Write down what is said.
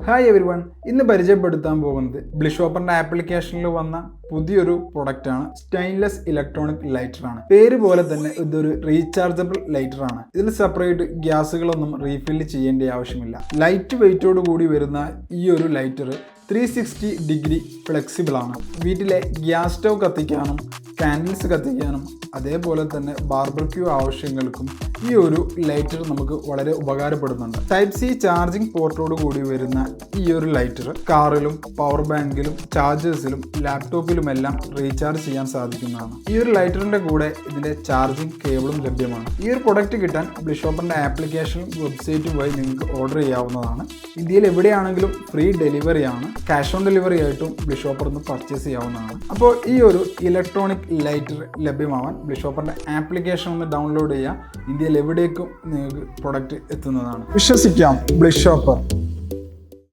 Hi every one, ഇന്ന് പരിചയപ്പെടുത്താൻ പോകുന്നത് ബ്ലിഷോപ്പറിന്റെ ആപ്ലിക്കേഷനിൽ വന്ന പുതിയൊരു പ്രൊഡക്റ്റാണ്. സ്റ്റെയിൻലെസ് ഇലക്ട്രോണിക് ലൈറ്റർ ആണ്. പേര് പോലെ തന്നെ ഇതൊരു റീചാർജബിൾ ലൈറ്റർ ആണ്. ഇതിൽ സെപ്പറേറ്റ് ഗ്യാസുകളൊന്നും റീഫില്ല് ചെയ്യേണ്ട ആവശ്യമില്ല. ലൈറ്റ് വെയിറ്റോട് കൂടി വരുന്ന ഈ ഒരു ലൈറ്റർ 360 ഡിഗ്രി ഫ്ലെക്സിബിൾ ആണ്. വീട്ടിലെ ഗ്യാസ് സ്റ്റവ് കത്തിക്കാനും കാൻഡിൽസ് കത്തിക്കാനും അതേപോലെ തന്നെ ബാർബക്യൂ ആവശ്യങ്ങൾക്കും ഈ ഒരു ലൈറ്റർ നമുക്ക് വളരെ ഉപകാരപ്പെടുന്നുണ്ട്. ടൈപ്പ് സി ചാർജിംഗ് പോർട്ടോട് കൂടി വരുന്ന ഈ ഒരു ലൈറ്റർ കാറിലും പവർ ബാങ്കിലും ചാർജേഴ്സിലും ലാപ്ടോപ്പിലുമെല്ലാം റീചാർജ് ചെയ്യാൻ സാധിക്കുന്നതാണ്. ഈ ഒരു ലൈറ്ററിന്റെ കൂടെ ഇതിന്റെ ചാർജിംഗ് കേബിളും ലഭ്യമാണ്. ഈ ഒരു പ്രൊഡക്റ്റ് കിട്ടാൻ ബ്ലിഷോപ്പറിന്റെ ആപ്ലിക്കേഷനും വെബ്സൈറ്റും വഴി നിങ്ങൾക്ക് ഓർഡർ ചെയ്യാവുന്നതാണ്. ഇന്ത്യയിൽ എവിടെയാണെങ്കിലും ഫ്രീ ഡെലിവറി ആണ്. ക്യാഷ് ഓൺ ഡെലിവറി ആയിട്ടും ബ്ലിഷോപ്പറിൽ നിന്ന് പർച്ചേസ് ചെയ്യാവുന്നതാണ്. അപ്പോൾ ഈ ഒരു ഇലക്ട്രോണിക് ലൈറ്റർ ലഭ്യമാവാൻ ബ്ലിഷോപ്പറിന്റെ ആപ്ലിക്കേഷൻ ഒന്ന് ഡൗൺലോഡ് ചെയ്യുക. ഇന്ത്യയിൽ എവിടേക്കും നിങ്ങൾക്ക് പ്രൊഡക്റ്റ് എത്തുന്നതാണ്. വിശ്വസിക്കാം ബ്ലിഷോപ്പർ.